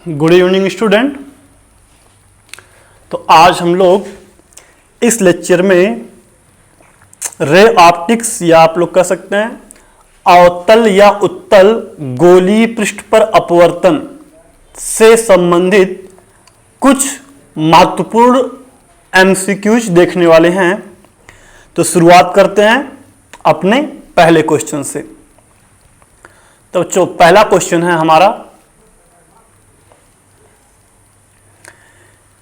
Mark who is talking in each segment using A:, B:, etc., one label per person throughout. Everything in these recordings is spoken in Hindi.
A: Good evening student. तो आज हम लोग इस लेक्चर में रे ऑप्टिक्स या आप लोग कह सकते हैं अवतल या उत्तल गोलीय पृष्ठ पर अपवर्तन से संबंधित कुछ महत्वपूर्ण एमसीक्यूज देखने वाले हैं। तो शुरुआत करते हैं अपने पहले क्वेश्चन से। तो जो पहला क्वेश्चन है हमारा,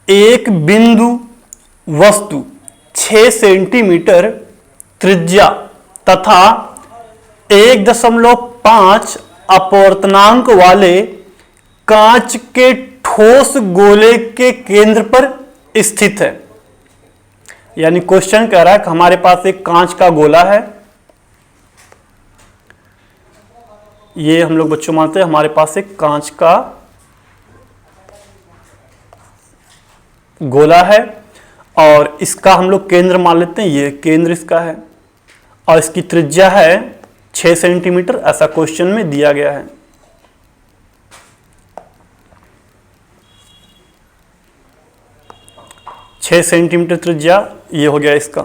A: एक बिंदु वस्तु 6 सेंटीमीटर त्रिज्या तथा 1.5 अपवर्तनांक वाले कांच के ठोस गोले के केंद्र पर स्थित है। यानी क्वेश्चन कह रहा है कि हमारे पास एक कांच का गोला है। ये हम लोग बच्चों मानते हैं हमारे पास एक कांच का गोला है और इसका हम लोग केंद्र मान लेते हैं, ये केंद्र इसका है और इसकी त्रिज्या है 6 सेंटीमीटर, ऐसा क्वेश्चन में दिया गया है। छह सेंटीमीटर त्रिज्या ये हो गया इसका।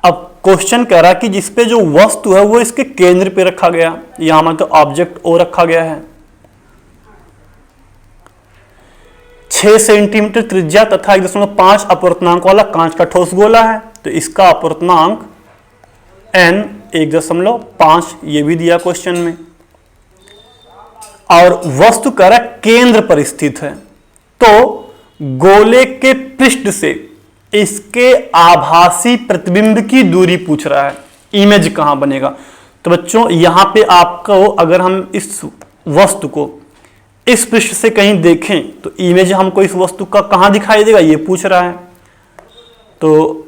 A: अब क्वेश्चन कह रहा है कि जिसपे जो वस्तु है वो इसके केंद्र पे रखा गया, यहां मतलब ऑब्जेक्ट ओ रखा गया है। 6 सेंटीमीटर त्रिज्या तथा 1.5 अपवर्तनांक वाला कांच का ठोस गोला है, तो इसका अपवर्तनांक n 1.5 ये भी दिया क्वेश्चन में। और वस्तु कह रहा है केंद्र पर स्थित है, तो गोले के पृष्ठ से इसके आभासी प्रतिबिंब की दूरी पूछ रहा है, इमेज कहां बनेगा। तो बच्चों यहां पे आपको अगर हम इस वस्तु को इस पृष्ठ से कहीं देखें तो इमेज हमको इस वस्तु का कहां दिखाई देगा, ये पूछ रहा है। तो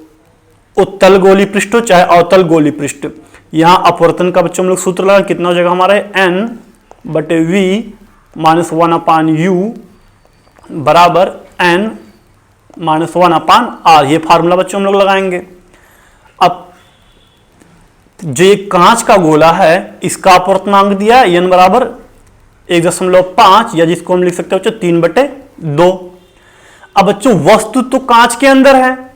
A: उत्तल गोली पृष्ठ हो चाहे अवतल गोली पृष्ठ, यहां अपवर्तन का बच्चों हम लोग सूत्र लगा, कितना हो जाएगा हमारा n/v - 1/u बराबर n - 1/r। ये फार्मूला बच्चों हम लोग लगाएंगे। अब जो ये कांच का गोला है इसका अपवर्तनांक दिया है n बराबर 1.5 या जिसको हम लिख सकते हैं बच्चों 3/2। अब बच्चों वस्तु तो कांच के अंदर है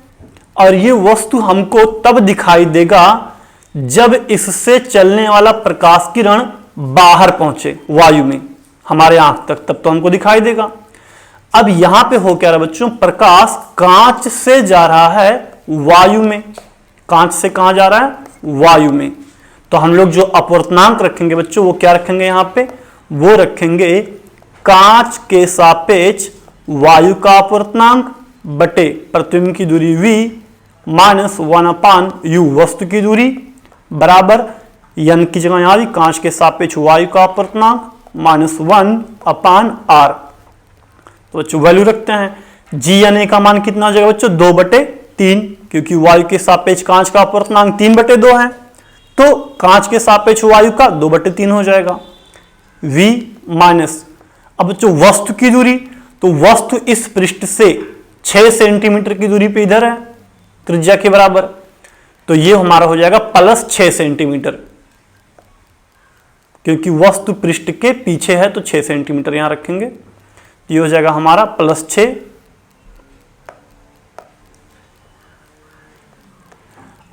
A: और ये वस्तु हमको तब दिखाई देगा जब इससे चलने वाला प्रकाश किरण बाहर पहुंचे वायु में हमारे आंख तक, तब तो हमको दिखाई देगा। अब यहां पे हो क्या रहा बच्चों, प्रकाश कांच से जा रहा है वायु में। कांच से कहां जा रहा है, वायु में। तो हम लोग जो अपवर्तनांक रखेंगे बच्चों वो क्या रखेंगे, यहां पे वो रखेंगे कांच के सापेक्ष वायु का अपवर्तनांक बटे प्रतिबिंब की दूरी v - 1/u वस्तु की दूरी बराबर n की जगह यहां भी कांच के सापेक्ष वायु का अपवर्तनांक -1/r। तो बच्चों वैल्यू रखते हैं। GNA का मान कितना हो जाएगा बच्चों, 2/3, क्योंकि वायु के सापेक्ष कांच का अपवर्तनांक 3/2 है, तो कांच के सापेक्ष वायु का 2/3 हो जाएगा। V माइनस, अब बच्चों वस्तु की दूरी, तो वस्तु इस पृष्ठ से 6 सेंटीमीटर की दूरी पे इधर है त्रिज्या के बराबर, तो ये हमारा हो जाएगा +6 सेंटीमीटर, क्योंकि वस्तु पृष्ठ के पीछे है तो 6 सेंटीमीटर यहां रखेंगे। ये हो जाएगा हमारा +6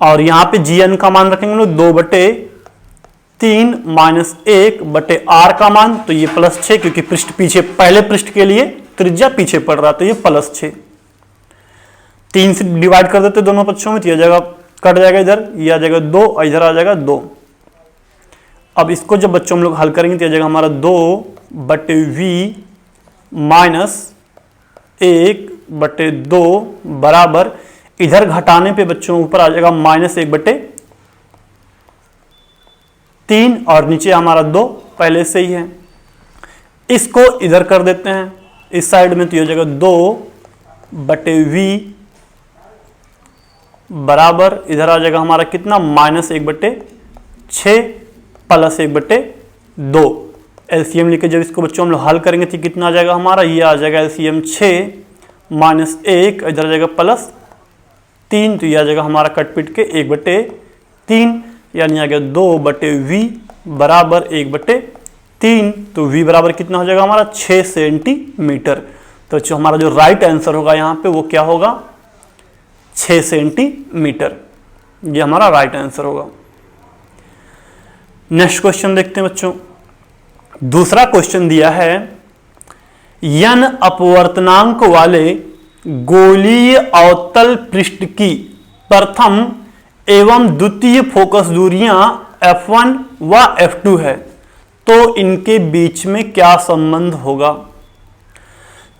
A: और यहां पे Gn का मान रखेंगे हम लोग 2/3 - 1/r का मान, तो ये +6 क्योंकि पृष्ठ पीछे, पहले पृष्ठ के लिए त्रिज्या पीछे पड़ रहा, तो ये +6। 3 से डिवाइड कर देते दोनों पक्षों में, तो यह जाएगा कट जाएगा, इधर ये आ जाएगा 2 और इधर आ जाएगा 2। अब इसको जब बच्चों हम लोग हल करेंगे तो यह जाएगा हमारा 2/v - 1/2 बराबर, इधर घटाने पे बच्चों ऊपर आ जाएगा -1/3 और नीचे हमारा 2 पहले से ही है। इसको इधर कर देते हैं इस साइड में, तो यह हो जाएगा 2/v बराबर, इधर आ जाएगा हमारा कितना -1/6 + 1/2। एलसीएम लिखे जब इसको बच्चों हम लोग हल करेंगे तो कितना आ जाएगा हमारा, ये आ जाएगा एलसीएम 6 - 1, इधर आ जाएगा +3, तो ये आ जाएगा हमारा कटपिट के 1/3, यानी आ गया 2/v बराबर 1/3। 3, तो v बराबर कितना हो जाएगा हमारा 6 सेंटीमीटर। तो जो हमारा जो राइट आंसर होगा यहाँ पे वो क्या होगा 6 सेंटीमीटर, ये हमारा राइट आंसर होगा। नेक्स्ट क्वेश्चन देखते हैं बच्चों। दूसरा क्वेश्चन दिया है n अपवर्तनांक वाले गोलीय अवतल पृष्ठ की प्रथम एवं द्वितीय फोकस दूरियां f1 व f2 है, तो इनके बीच में क्या संबंध होगा।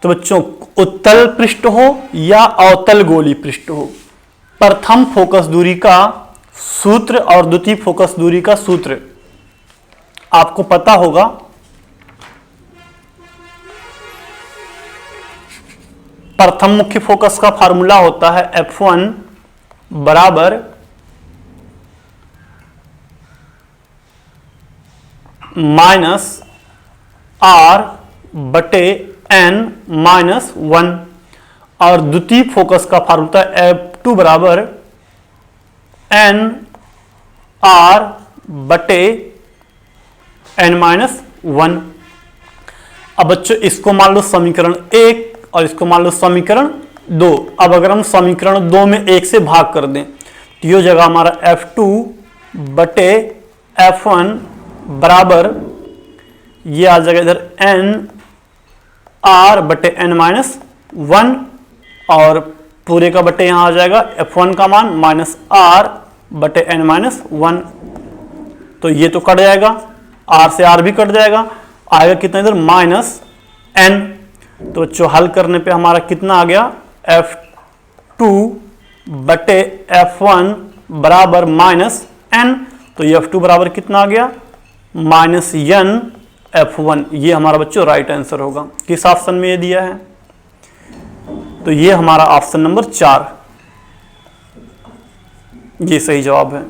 A: तो बच्चों उत्तल पृष्ठ हो या अवतल गोली पृष्ठ हो, प्रथम फोकस दूरी का सूत्र और द्वितीय फोकस दूरी का सूत्र आपको पता होगा। प्रथम मुख्य फोकस का फार्मूला होता है f1 बराबर -r/n-1 और द्वितीय फोकस का फार्मूला f2 बराबर n/n-1। अब बच्चों इसको मान लो समीकरण 1 और इसको मान लो समीकरण 2। अब अगर हम समीकरण 2 में 1 से भाग कर दें तो ये जगह हमारा f2/f1 बराबर ये आ जाएगा इधर n/n-1 और पूरे का बटे यहां आ जाएगा f1 का मान -r/n-1। तो ये तो कट जाएगा, r से r भी कट जाएगा, आएगा कितना इधर -n। तो बच्चों हल करने पे हमारा कितना आ गया f2/f1 बराबर -n। तो ये f2 बराबर कितना आ गया -n/f1। ये हमारा बच्चों राइट आंसर होगा। किस ऑप्शन में ये दिया है, तो ये हमारा ऑप्शन नंबर 4 ये सही जवाब है।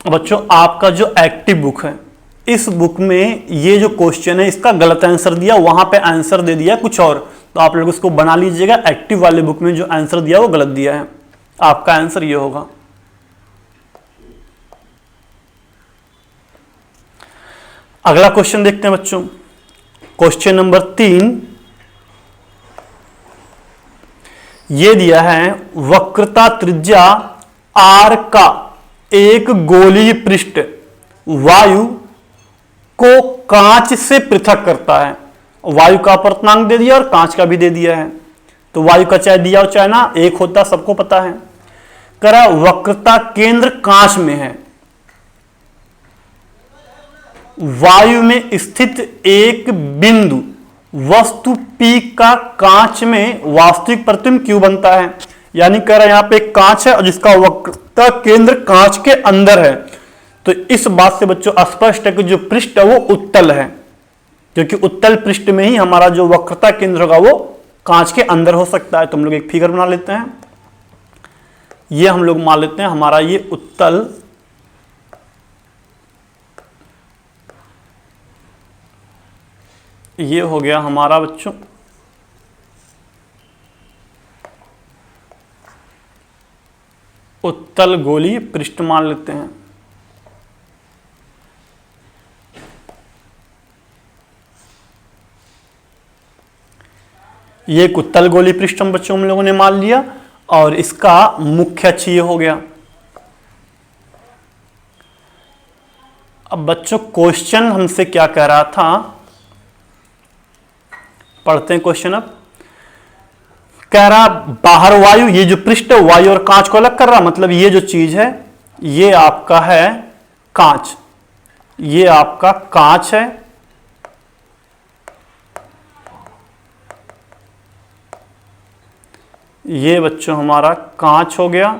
A: बच्चों आपका जो एक्टिव बुक है, इस बुक में ये जो क्वेश्चन है इसका गलत आंसर दिया, वहां पे आंसर दे दिया कुछ और, तो आप लोग इसको बना लीजिएगा। एक्टिव वाले बुक में जो आंसर दिया वो गलत दिया है, आपका आंसर ये होगा। अगला क्वेश्चन देखते हैं बच्चों। क्वेश्चन नंबर 3 ये दिया है वक्रता त्रिज्या r का एक गोलीय पृष्ठ वायु को कांच से पृथक करता है। वायु का अपवर्तनांक दे दिया और कांच का भी दे दिया है, तो वायु का चाहे दिया हो चाहे ना एक होता, सबको पता है। करा वक्रता केंद्र कांच में है, वायु में स्थित एक बिंदु वस्तु P का कांच में वास्तविक प्रतिबिंब Q बनता है। यानी कह रहा है यहां पे एक कांच है और जिसका वक्रता केंद्र कांच के अंदर है, तो इस बात से बच्चों स्पष्ट है कि जो पृष्ठ है वो उत्तल है, क्योंकि उत्तल पृष्ठ में ही हमारा जो वक्रता केंद्र होगा वो कांच के अंदर हो सकता है। तो हम लोग एक फिगर बना लेते हैं, ये हम लोग मान लेते हैं हमारा ये उत्तल ये हो गया हमारा बच्चों उत्तल गोलीय पृष्ठ मान लेते हैं। ये एक उत्तल गोलीय पृष्ठ हम बच्चों हम लोगों ने मान लिया और इसका मुख्य अक्ष ये हो गया। अब बच्चों क्वेश्चन हमसे क्या कह रहा था, पढ़ते हैं क्वेश्चन। अब कह रहा बाहर वायु, ये जो पृष्ठ है वायु और कांच को अलग कर रहा, मतलब ये जो चीज है ये आपका है कांच, ये आपका कांच है, ये बच्चों हमारा कांच हो गया,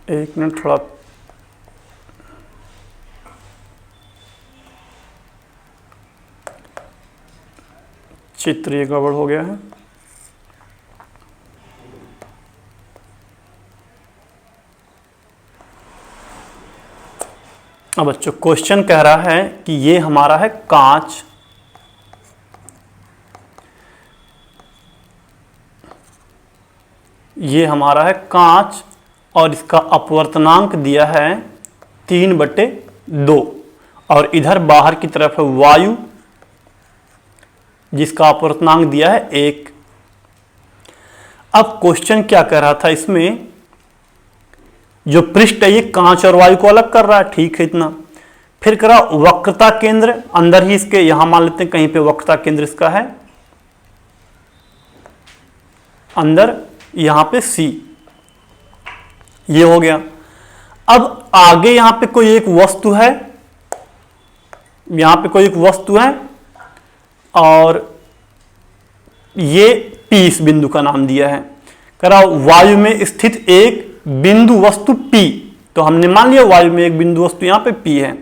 A: एक मिनट थोड़ा चित्र ये गड़बड़ हो गया है। अब बच्चों क्वेश्चन कह रहा है कि ये हमारा है कांच, ये हमारा है कांच और इसका अपवर्तनांक दिया है 3/2 और इधर बाहर की तरफ है वायु जिसका अपवर्तनांक दिया है 1। अब क्वेश्चन क्या कह रहा था, इसमें जो पृष्ठ है ये कांच और वायु को अलग कर रहा है, ठीक है इतना। फिर करा वक्रता केंद्र अंदर ही इसके, यहां मान लेते हैं कहीं पे वक्रता केंद्र इसका है अंदर, यहां पे C, ये हो गया। अब आगे यहां पे कोई एक वस्तु है, यहां पे कोई एक वस्तु है और ये P इस बिंदु का नाम दिया है। करा वायु में स्थित एक बिंदु वस्तु P, तो हमने मान लिया वायु में एक बिंदु वस्तु यहां पे P है।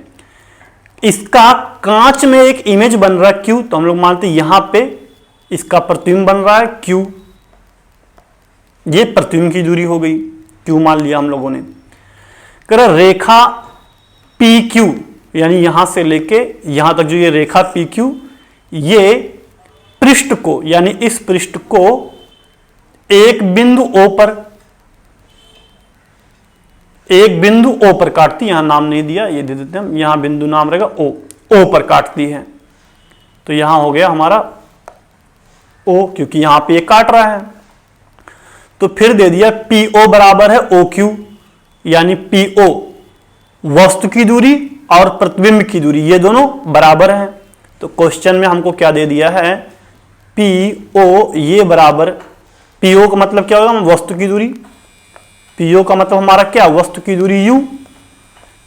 A: इसका कांच में एक इमेज बन रहा है Q, तो हम लोग मानते हैं यहां पे इसका प्रतिबिंब बन रहा है Q, ये प्रतिबिंब की दूरी हो गई, Q मान लिया हम लोगों ने। करा रेखा PQ यानी यहां से लेके यहां तक जो ये रेखा PQ, ये पृष्ठ को यानी इस पृष्ठ को एक बिंदु O पर काटती, यहां नाम नहीं दिया, ये दे देते हैं हम, यहां बिंदु नाम रहेगा O पर काटती है। तो यहां हो गया हमारा O, क्योंकि यहां पे ये काट रहा है। तो फिर दे दिया PO बराबर है OQ, यानी PO वस्तु की दूरी और प्रतिबिंब की दूरी ये दोनों बराबर हैं। तो क्वेश्चन में हमको क्या दे दिया है, PO ये बराबर, PO का मतलब क्या होगा, वस्तु की दूरी, PO का मतलब हमारा क्या, वस्तु की दूरी U,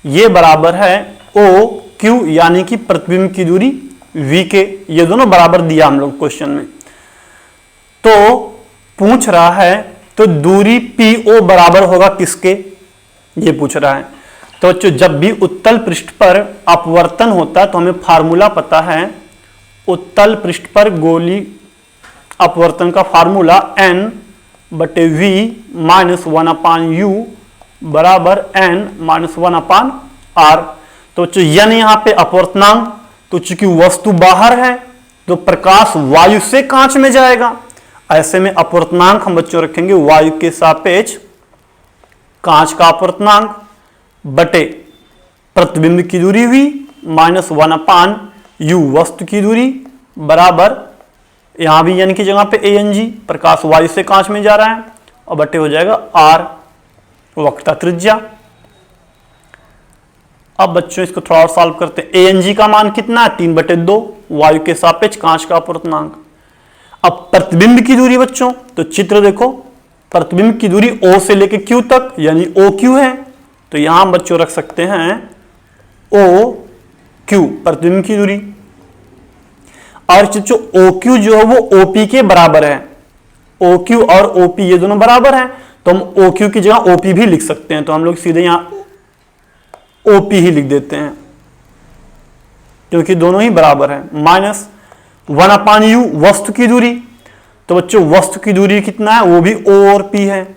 A: ये बराबर है OQ यानी कि प्रतिबिंब की दूरी V के, ये दोनों बराबर दिया हम लोग क्वेश्चन में। तो पूछ रहा है तो दूरी PO बराबर होगा किसके, ये पूछ रहा है। तो जब भी उत्तल पृष्ठ पर अपवर्तन होता है तो हमें फार्मूला पता है, उत्तल पृष्ठ पर गोली अपवर्तन का फार्मूला N/V - 1/U बराबर N - 1/R। तो N यहाँ पे अपवर्तनांक, तो चूंकि वस्तु बाहर है तो प्रकाश वायु से कांच में जाएगा, ऐसे में अपवर्तनांक हम बच्चों रखेंगे वायु के सापेक्ष कांच का अपवर्तनांक बटे प्रतिबिंब की दूरी V - 1/U वस्तु की दूरी बराबर, यहां भी यानी की जगह पे ANG, प्रकाश वायु से कांच में जा रहा है, और बटे हो जाएगा R वक्रता त्रिज्या। अब बच्चों इसको थोड़ा और सॉल्व करते हैं। ANG का मान कितना है, 3/2 वायु के सापेक्ष कांच का अपवर्तनांक। अब प्रतिबिंब की दूरी बच्चों, तो चित्र देखो, प्रतिबिंब की दूरी O से लेके Q तक यानी OQ है, तो यहां हम बच्चों रख सकते हैं OQ प्रतिबिंब की दूरी, और जो OQ जो है वो OP के बराबर है, OQ और OP ये दोनों बराबर हैं, तो हम OQ की जगह OP भी लिख सकते हैं, तो हम लोग सीधे यहां OP ही लिख देते हैं क्योंकि दोनों ही बराबर है। -1/U वस्तु की दूरी, तो बच्चों वस्तु की दूरी कितना है, वो भी O और P है,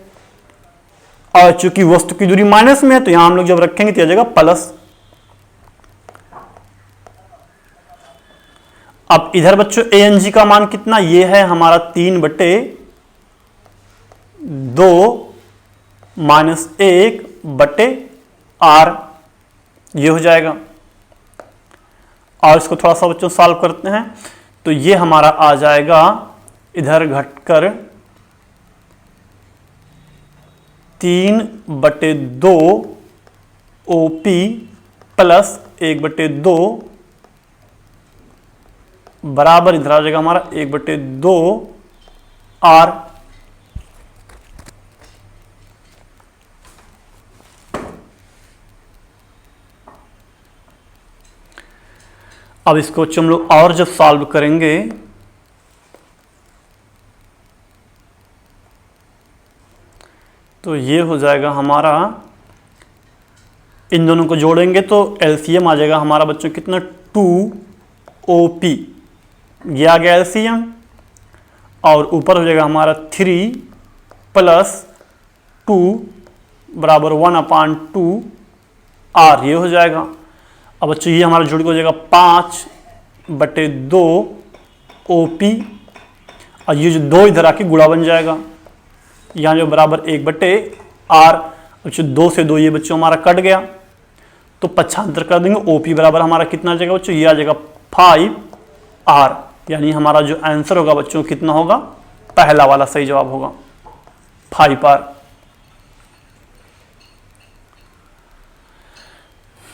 A: और चूंकि वस्तु की दूरी माइनस में है तो यहां हम लोग जब रखेंगे तो आ जाएगा प्लस। अब इधर बच्चों ANG का मान कितना, ये है हमारा 3/2 - 1/R, ये हो जाएगा। और इसको थोड़ा सा बच्चों सॉल्व करते हैं, तो ये हमारा आ जाएगा इधर घटकर 3/2 OP प्लस 1/2 बराबर, इधर आ जाएगा हमारा 1/2 R। अब इसको हम लोग और जब सॉल्व करेंगे तो ये हो जाएगा हमारा, इन दोनों को जोड़ेंगे तो LCM आ जाएगा हमारा बच्चों कितना, 2OP, ये आ गया LCM, और ऊपर हो जाएगा हमारा 3 + 2 बराबर 1/2 r, ये हो जाएगा। अब बच्चों ये हमारा जुड़ के हो जाएगा 5/2 OP, और ये जो 2 इधर आके गुणा बन जाएगा, यहाँ जो बराबर 1/r। बच्चों 2 से 2 ये बच्चों हमारा कट गया, तो पक्षांतर कर देंगे। OP बराबर हमारा कितना आ जाएगा बच्चों, ये आ जाएगा 5r, यानी हमारा जो आंसर होगा बच्चों कितना होगा, पहला वाला सही जवाब होगा 5r।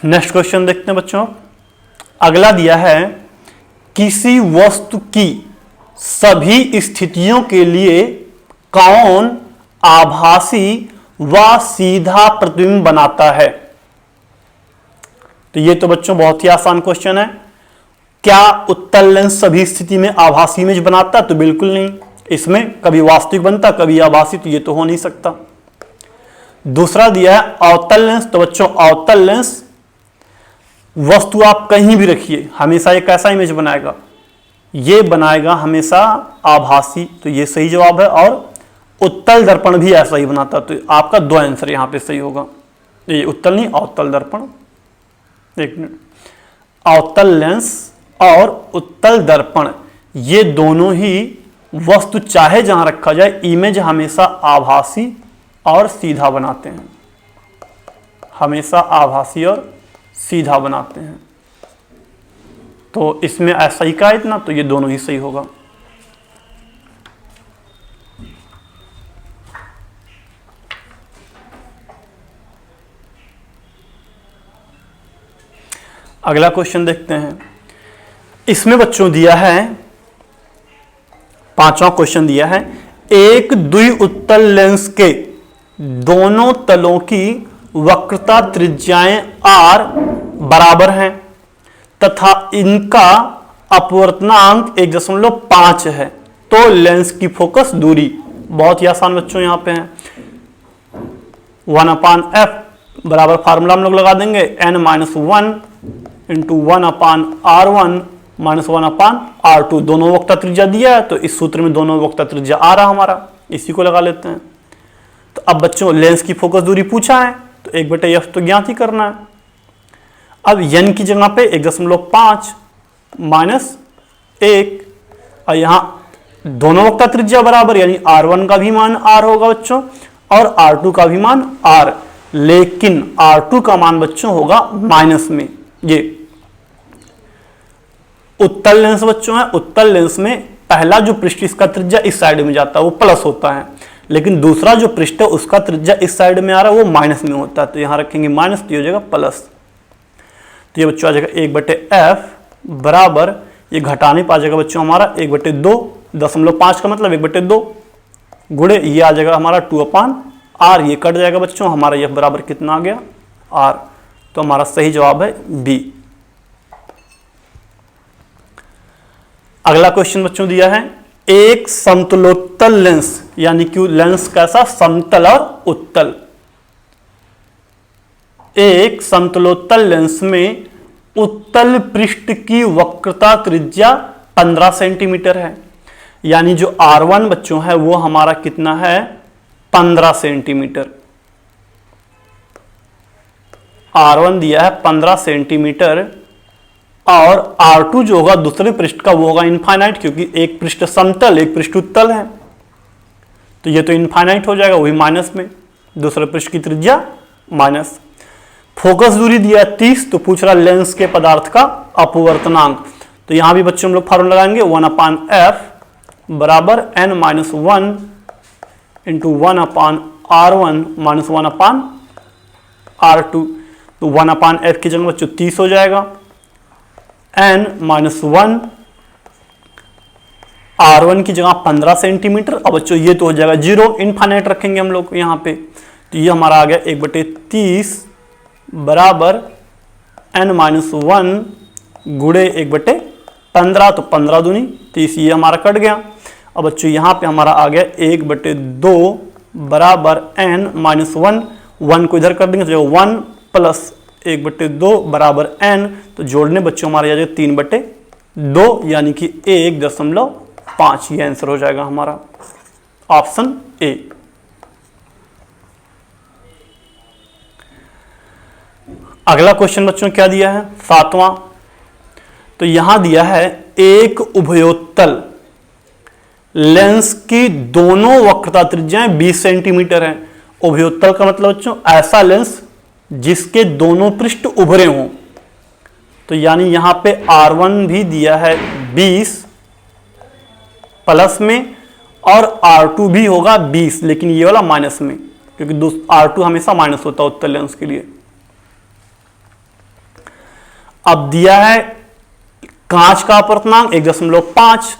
A: नेक्स्ट क्वेश्चन देखते हैं बच्चों। अगला दिया है, किसी वस्तु की सभी स्थितियों के लिए कौन आभासी व सीधा प्रतिबिंब बनाता है। तो ये तो बच्चों बहुत ही आसान क्वेश्चन है। क्या उत्तल लेंस सभी स्थिति में आभासी इमेज बनाता है? तो बिल्कुल नहीं, इसमें कभी वास्तविक बनता कभी आभासी, तो ये तो हो नहीं सकता। दूसरा दिया है अवतल लेंस। तो बच्चों अवतल लेंस वस्तु आप कहीं भी रखिए हमेशा एक ऐसा इमेज बनाएगा, ये बनाएगा हमेशा आभासी, तो ये सही जवाब है। और उत्तल दर्पण भी ऐसा ही बनाता, तो आपका 2 आंसर यहां पे सही होगा। ये उत्तल नहीं, अवतल दर्पण। एक मिनट, अवतल लेंस और उत्तल दर्पण ये दोनों ही वस्तु चाहे जहां रखा जाए इमेज हमेशा आभासी और सीधा बनाते हैं, हमेशा आभासी और सीधा बनाते हैं। तो इसमें ऐसा ही का इतना, तो ये दोनों ही सही होगा। अगला क्वेश्चन देखते हैं। इसमें बच्चों दिया है, 5वां क्वेश्चन दिया है, एक द्विउत्तल लेंस के दोनों तलों की वक्रता त्रिज्याएं r बराबर हैं तथा इनका अपवर्तनांक 1.5 है, तो लेंस की फोकस दूरी, बहुत ही आसान बच्चों यहां पे है, 1/f बराबर फार्मूला हम लोग लगा देंगे n - 1 × 1/r1 - 1/r2। दोनों वक्ता त्रिज्या दिया है, तो इस सूत्र में दोनों वक्ता त्रिज्या आ रहा हमारा, इसी को लगा लेते हैं। तो अब बच्चों लेंस की फोकस दूरी पूछा है, तो 1/f तो ज्ञात ही करना है। अब n की जगह पे 1.5 - 1, और यहां दोनों वक्ता त्रिज्या बराबर, यानी r1 का भी मान r होगा बच्चों और r2 का भी मान r, लेकिन r2 का मान बच्चों होगा माइनस में। ये उत्तल लेंस बच्चों है, उत्तल लेंस में पहला जो पृष्ठ इसका त्रिज्या इस साइड में जाता है वो प्लस होता है, लेकिन दूसरा जो पृष्ठ है उसका त्रिज्या इस साइड में आ रहा है वो माइनस में होता है, तो यहां रखेंगे माइनस, तो ये हो जाएगा प्लस। तो ये बच्चों आ जाएगा 1/f बराबर, ये घटाने पर आ जाएगा बच्चों हमारा 1/2, 0.5 का मतलब 1/2 गुणे ये आ जाएगा हमारा 2/r, ये कट जाएगा बच्चों, हमारा ये बराबर कितना आ गया r, तो हमारा सही जवाब है बी। अगला क्वेश्चन बच्चों दिया है, एक समतलोत्तल लेंस, यानी कि लेंस कैसा, समतल और उत्तल, एक समतलोत्तल लेंस में उत्तल पृष्ठ की वक्रता त्रिज्या 15 सेंटीमीटर है, यानी जो r1 बच्चों है वो हमारा कितना है 15 सेंटीमीटर। r1 दिया है 15 सेंटीमीटर, और r2 जो होगा दूसरे पृष्ठ का वो होगा इनफाइनाइट, क्योंकि एक पृष्ठ समतल एक पृष्ठ उत्तल है, तो ये तो इनफाइनाइट हो जाएगा, वही माइनस में, दूसरे पृष्ठ की त्रिज्या माइनस। फोकस दूरी दिया 30, तो पूछ रहा लेंस के पदार्थ का अपवर्तनांक, तो यहां भी बच्चों हम लोग फार्मूला लगाएंगे 1/f बराबर n - 1 × 1/r1 - 1/r2, तो 1/f की जगह बच्चों 30 हो जाएगा, n - 1 r1 की जगह 15 सेंटीमीटर, अब बच्चों ये तो हो जाएगा 0, इनफाइनाइट रखेंगे हम लोग यहाँ पे, तो ये हमारा आ गया 1/30 बराबर n - 1 गुणे 1/15, तो 15 दूनी 30, ये हमारा कट गया। अब बच्चों यहाँ पे हमारा आ गया 1/2 बराबर n - 1, 1 को इधर कर देंगे तो 1 + 1/2 बराबर n, तो जोड़ने बच्चों हमारे आ जाएगा 3/2, यानी कि 1.8 5। ये आंसर हो जाएगा हमारा ऑप्शन ए। अगला क्वेश्चन बच्चों क्या दिया है, 7वां। तो यहां दिया है एक उभयोत्तल लेंस की दोनों वक्रता त्रिज्याएं 20 सेंटीमीटर है। उभयोत्तल का मतलब बच्चों ऐसा लेंस जिसके दोनों पृष्ठ उभरे हों। तो यानी यहां पे R1 भी दिया है 20 प्लस में और R2 भी होगा 20, लेकिन ये वाला माइनस में, क्योंकि R2 हमेशा माइनस होता है उत्तल लेंस के लिए। अब दिया है कांच का अपवर्तनांक 1.5,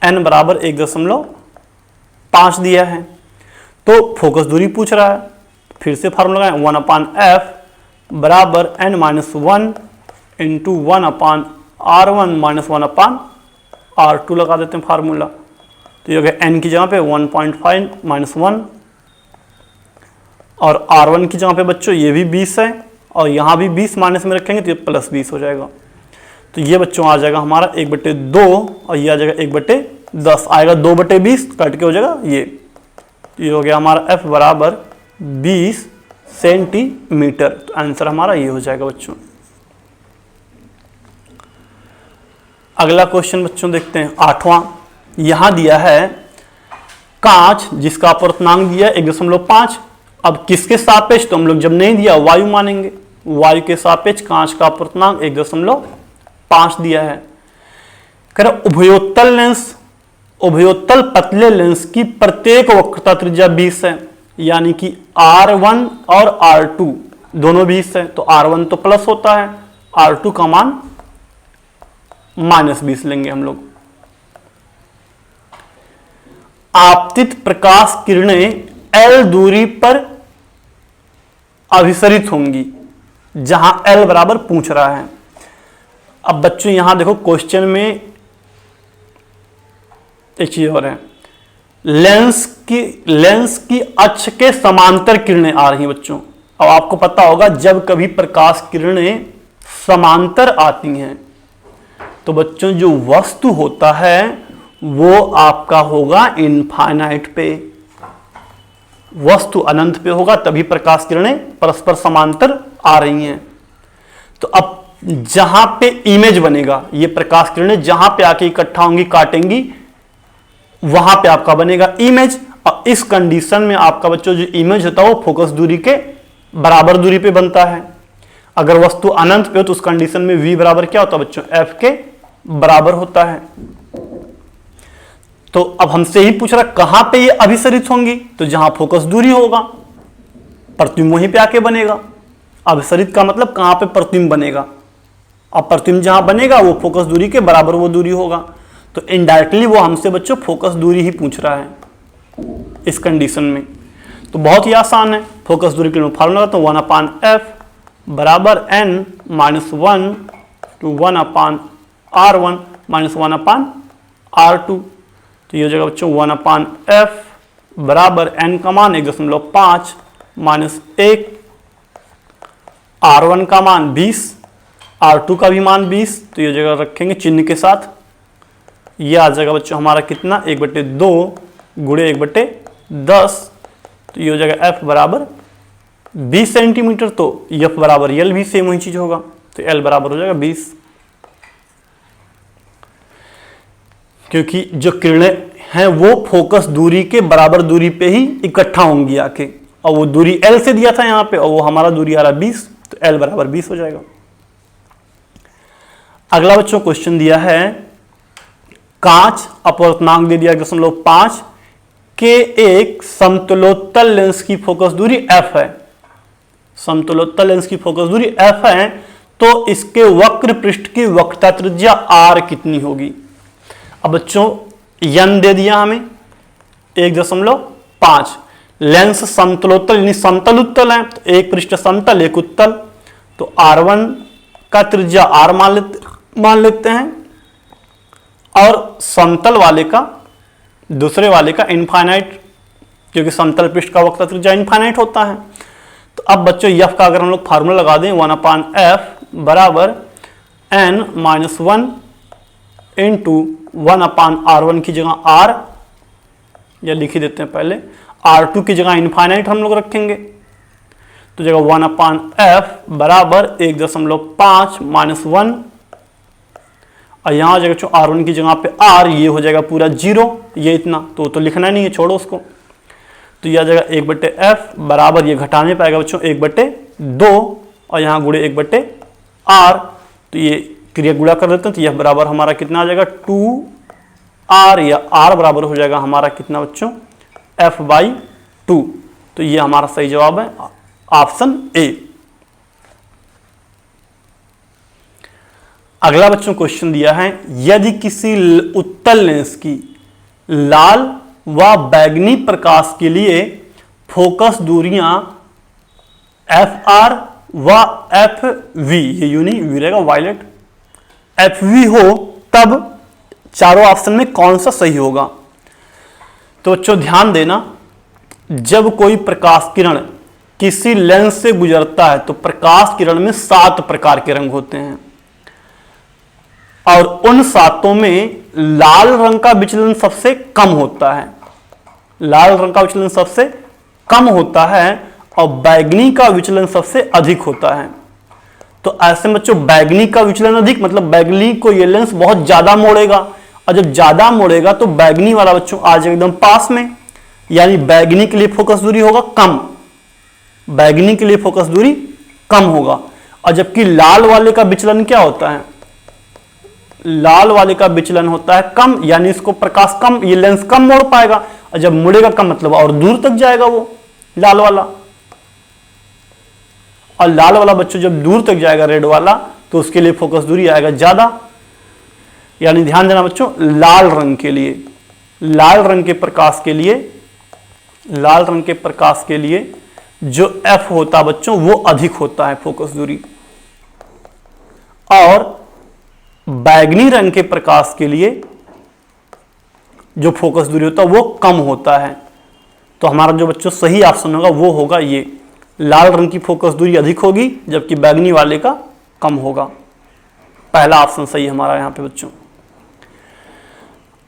A: n बराबर 1.5 दिया है। तो फोकस दूरी पूछ रहा है, फिर से फार्मूला लगाएं 1/f बराबर n - 1 इंटू 1/r1 - 1/r2 लगा देते हैं फार्मूला। तो ये हो गया n की जगह पे 1.5 - 1 और r1 की जगह पे बच्चों ये भी 20 है और यहाँ भी 20 माइनस में रखेंगे तो ये प्लस 20 हो जाएगा। तो ये बच्चों आ जाएगा हमारा 1/2 और ये आ जाएगा 1/10 आएगा, 2/20 कट के हो जाएगा ये। तो ये हो गया हमारा f बराबर 20 सेंटीमीटर। तो आंसर हमारा ये हो जाएगा बच्चों। अगला क्वेश्चन बच्चों देखते हैं 8वां। यहां दिया है कांच जिसका अपवर्तनांक दिया है 1.5। अब किसके सापेक्ष, तो हम लोग जब नहीं दिया वायु मानेंगे। वायु के सापेक्ष कांच का अपवर्तनांक 1.5 दिया है। कह रहा उभयोत्तल लेंस, उभयोत्तल पतले लेंस की प्रत्येक वक्रता त्रिज्या 20 है, यानी कि R1 और R2 दोनों 20 है। तो R1 तो प्लस होता है, R2 का मान -20 लेंगे हम लोग। आपतित प्रकाश किरणें L दूरी पर अभिसरित होंगी, जहां L बराबर पूछ रहा है। अब बच्चों यहां देखो क्वेश्चन में एक चीज और है, लेंस की अक्ष के समांतर किरणें आ रही हैं बच्चों। अब आपको पता होगा जब कभी प्रकाश किरणें समांतर आती हैं तो बच्चों जो वस्तु होता है वो आपका होगा इनफाइनाइट पे, वस्तु अनंत पे होगा, तभी प्रकाश किरणें परस्पर समांतर आ रही हैं। तो अब जहां पे इमेज बनेगा, ये प्रकाश किरणें जहां पे आके इकट्ठा होंगी काटेंगी वहां पे आपका बनेगा इमेज। और इस कंडीशन में आपका बच्चों जो इमेज होता है वो फोकस दूरी के बराबर दूरी पे बनता है। अगर वस्तु अनंत पे हो तो उस कंडीशन में v बराबर क्या होता है बच्चों, f के बराबर होता है। तो अब हमसे ही पूछ रहा कहां पे ये अभिसरित होंगी, तो जहां फोकस दूरी होगा प्रतिबिंब वहीं पे आके बनेगा। अभिसरित का मतलब कहां पे प्रतिबिंब बनेगा, और प्रतिबिंब जहां बनेगा वो फोकस दूरी के बराबर वो दूरी होगा। तो इनडायरेक्टली वो हमसे बच्चों फोकस दूरी ही पूछ रहा है इस कंडीशन में। तो बहुत ही आसान है, फोकस दूरी के लिए फार्मूला तो 1/f बराबर n - 1 to 1/r1 - 1/r2। तो ये हो जाएगा बच्चों 1/f बराबर n का मान 1.5 - 1, r1 का मान 20, r2 का भी मान 20। तो ये जगह रखेंगे चिन्ह के साथ। ये आ जाएगा बच्चों हमारा कितना 1/2 गुणे 1/10। तो ये हो जाएगा f बराबर 20 सेंटीमीटर। तो f बराबर l भी सेम वही चीज होगा, तो l बराबर हो जाएगा 20। क्योंकि जो किरणें हैं वो फोकस दूरी के बराबर दूरी पे ही इकट्ठा होंगी आके, और वो दूरी l से दिया था यहाँ पे, और वो हमारा दूरी आ रहा 20, तो l बराबर 20 हो जाएगा। अगला बच्चों क्वेश्चन दिया है कांच अपवर्तनांक दे दिया 1.5 के एक समतलोत्तल लेंस की फोकस दूरी f है। समतलोत्तल लेंस की फोकस दूरी f है, तो इसके वक्र पृष्ठ की वक्रता त्रिज्या r कितनी होगी। अब बच्चों n दे दिया हमें 1.5, लेंस समतलोत्तल यानी समतल उत्तल है, तो एक पृष्ठ समतल एक उत्तल, तो r1 का त्रिज्या r मान लेते हैं, और समतल वाले का दूसरे वाले का इनफाइनाइट, क्योंकि समतल पृष्ठ का वक्रता त्रिज्या इनफाइनाइट होता है। तो अब बच्चों f का अगर हम लोग फार्मूला लगा दें 1/f बराबर n - 1 इंटू 1/r1 की जगह r, या लिख ही देते हैं पहले, r2 की जगह इनफाइनाइट हम लोग रखेंगे, तो जगह 1/f बराबर 1.5 माइनस 1, और यहां जगह जो r1 की जगह पे r, ये हो जाएगा पूरा 0, ये इतना तो लिखना नहीं है, छोड़ो उसको। तो यह जगह 1/f बराबर, ये घटाने पाएगा बच्चों 1/2, और यहाँ गुणे 1/r, तो ये क्रिया गुणा कर देते हैं, तो यह बराबर हमारा कितना आ जाएगा 2r, या r बराबर हो जाएगा हमारा कितना बच्चों f/2। तो ये हमारा सही जवाब है ऑप्शन ए। अगला बच्चों क्वेश्चन दिया है, यदि किसी उत्तल लेंस की लाल व बैगनी प्रकाश के लिए फोकस दूरियां fr व fv, ये यूनी वी रहेगा वायलेट, fv हो, तब चारों ऑप्शन में कौन सा सही होगा? तो बच्चों ध्यान देना, जब कोई प्रकाश किरण किसी लेंस से गुजरता है तो प्रकाश किरण में 7 प्रकार के रंग होते हैं, और उन 7 में लाल रंग का विचलन सबसे कम होता है, लाल रंग का विचलन सबसे कम होता है, और बैगनी का विचलन सबसे अधिक होता है। तो ऐसे में बच्चों बैगनी का विचलन अधिक, मतलब बैगनी को ये लेंस बहुत ज्यादा मोड़ेगा, और जब ज्यादा मोड़ेगा तो बैगनी वाला बच्चों आ जाएगा एकदम पास में, यानी बैगनी के लिए फोकस दूरी होगा कम, बैगनी के लिए फोकस दूरी कम होगा। और जबकि लाल वाले का विचलन क्या होता है? लाल वाले का विचलन होता है कम, यानी इसको प्रकाश कम, ये लेंस कम मोड़ पाएगा, और जब मुड़ेगा कम मतलब और दूर तक जाएगा वो लाल वाला, और लाल वाला बच्चों जब दूर तक जाएगा रेड वाला, तो उसके लिए फोकस दूरी आएगा ज्यादा। यानी ध्यान देना बच्चों, लाल रंग के लिए, लाल रंग के प्रकाश के लिए, लाल रंग के प्रकाश के लिए जो f होता बच्चों वो अधिक होता है फोकस दूरी, और बैगनी रंग के प्रकाश के लिए जो फोकस दूरी होता है वो कम होता है। तो हमारा जो बच्चों सही ऑप्शन होगा वो होगा ये, लाल रंग की फोकस दूरी अधिक होगी जबकि बैगनी वाले का कम होगा। पहला ऑप्शन सही हमारा यहां पे बच्चों।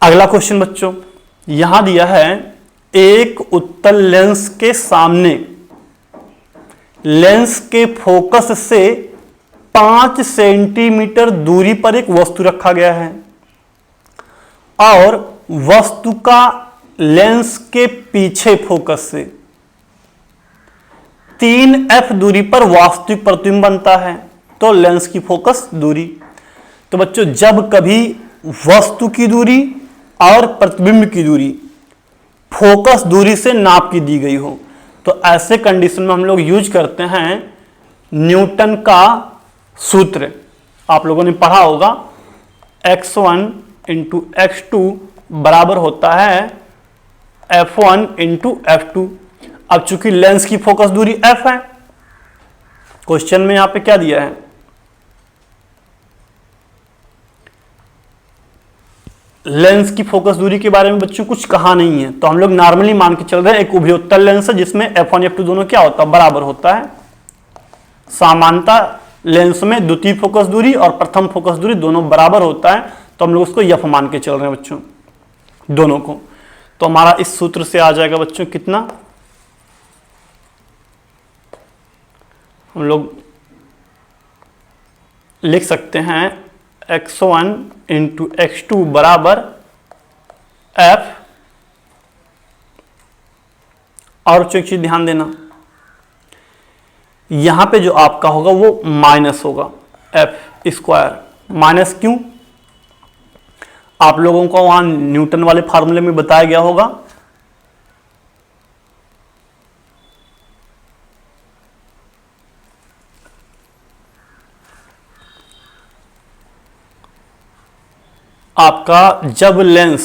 A: अगला क्वेश्चन बच्चों यहां दिया है, एक उत्तल लेंस के सामने लेंस के फोकस से 5 सेंटीमीटर दूरी पर एक वस्तु रखा गया है, और वस्तु का लेंस के पीछे फोकस से 3f दूरी पर वास्तविक प्रतिबिंब बनता है। तो लेंस की फोकस दूरी, तो बच्चों जब कभी वस्तु की दूरी और प्रतिबिंब की दूरी फोकस दूरी से नाप की दी गई हो, तो ऐसे कंडीशन में हम लोग यूज करते हैं न्यूटन का सूत्र। आप लोगों ने पढ़ा होगा, x1 इंटू x2 बराबर होता है f1 इंटू f2। अब चूंकि लेंस की फोकस दूरी f है, क्वेश्चन में यहां पे क्या दिया है, लेंस की फोकस दूरी के बारे में बच्चों कुछ कहा नहीं है, तो हम लोग नॉर्मली मान के चल रहे हैं एक उभयोत्तल लेंस है जिसमें f1 f2 दोनों क्या होता है, बराबर होता है। सामान्यतः लेंस में द्वितीय फोकस दूरी और प्रथम फोकस दूरी दोनों बराबर होता है, तो हम लोग उसको f मान के चल रहे हैं बच्चों दोनों को। तो हमारा इस सूत्र से आ जाएगा बच्चों कितना, हम लोग लिख सकते हैं x1 इंटू x2 बराबर f, और एक चीज ध्यान देना, यहां पे जो आपका होगा वो माइनस होगा f स्क्वायर। माइनस क्यों? आप लोगों को वहां न्यूटन वाले फार्मूले में बताया गया होगा, आपका जब लेंस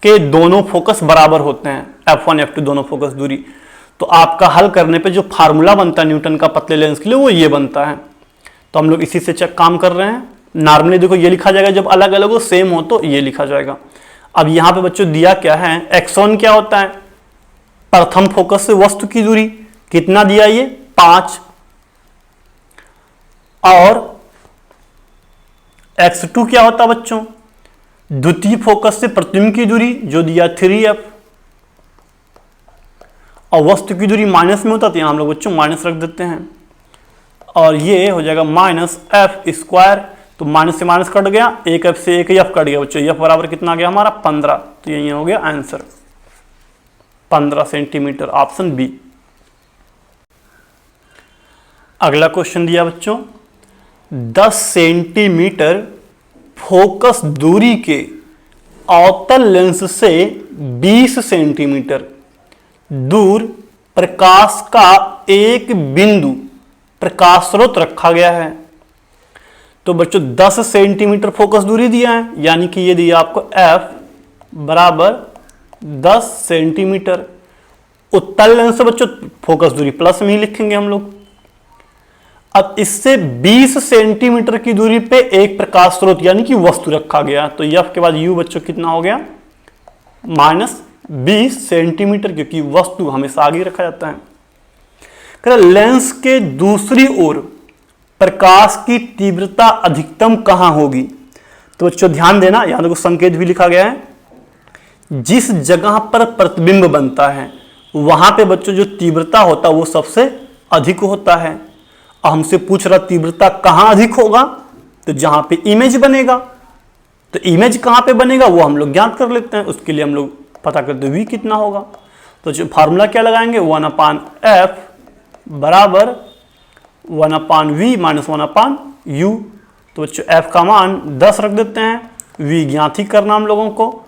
A: के दोनों फोकस बराबर होते हैं f1 f2 दोनों फोकस दूरी, तो आपका हल करने पे जो फार्मूला बनता है न्यूटन का पतले लेंस के लिए वो ये बनता है। तो हम लोग इसी से चेक काम कर रहे हैं। नॉर्मली देखो ये लिखा जाएगा, जब अलग अलग हो सेम हो तो ये लिखा जाएगा। अब यहां पे बच्चों दिया क्या है, x1 क्या होता है, प्रथम फोकस से वस्तु की दूरी, कितना दिया ये 5, और x2 क्या होता है बच्चों, द्वितीय फोकस से प्रतिबिंब की दूरी जो दिया 3f, और वस्तु की दूरी माइनस में होता है तो यहां हम लोग बच्चों माइनस रख देते हैं, और ये हो जाएगा -f²। तो माइनस से माइनस कट गया, एक f से एक f कट गया बच्चों, f बराबर कितना आ गया हमारा 15। तो ये हो गया आंसर 15 सेंटीमीटर, ऑप्शन बी। अगला क्वेश्चन दिया बच्चों 10 सेंटीमीटर फोकस दूरी के अवतल लेंस से 20 सेंटीमीटर दूर प्रकाश का एक बिंदु प्रकाश स्रोत रखा गया है। तो बच्चों 10 सेंटीमीटर फोकस दूरी दिया है, यानी कि ये दिया आपको f बराबर 10 सेंटीमीटर। उत्तल लेंस से बच्चों फोकस दूरी प्लस में ही लिखेंगे हम लोग। अब इससे 20 सेंटीमीटर की दूरी पे एक प्रकाश स्रोत यानी कि वस्तु रखा गया, तो f के बाद u बच्चों कितना हो गया -20 सेंटीमीटर, क्योंकि वस्तु हमेशा आगे रखा जाता है। लेंस के दूसरी ओर प्रकाश की तीव्रता अधिकतम कहां होगी? तो बच्चों ध्यान देना, यहां देखो संकेत भी लिखा गया है, जिस जगह पर प्रतिबिंब बनता है वहां पे बच्चों जो तीव्रता होता है वो सबसे अधिक होता है। अब हमसे पूछ रहा तीव्रता कहां अधिक होगा, तो जहां पे इमेज बनेगा। तो इमेज कहां पे बनेगा वो हम लोग ज्ञात कर लेते हैं, उसके लिए हम लोग पता करते हैं v कितना होगा। तो जो फार्मूला क्या लगाएंगे 1/f बराबर 1/v माइनस 1/u। तो बच्चों f का मान 10 रख देते हैं, v ज्ञात ही करना हम लोगों को,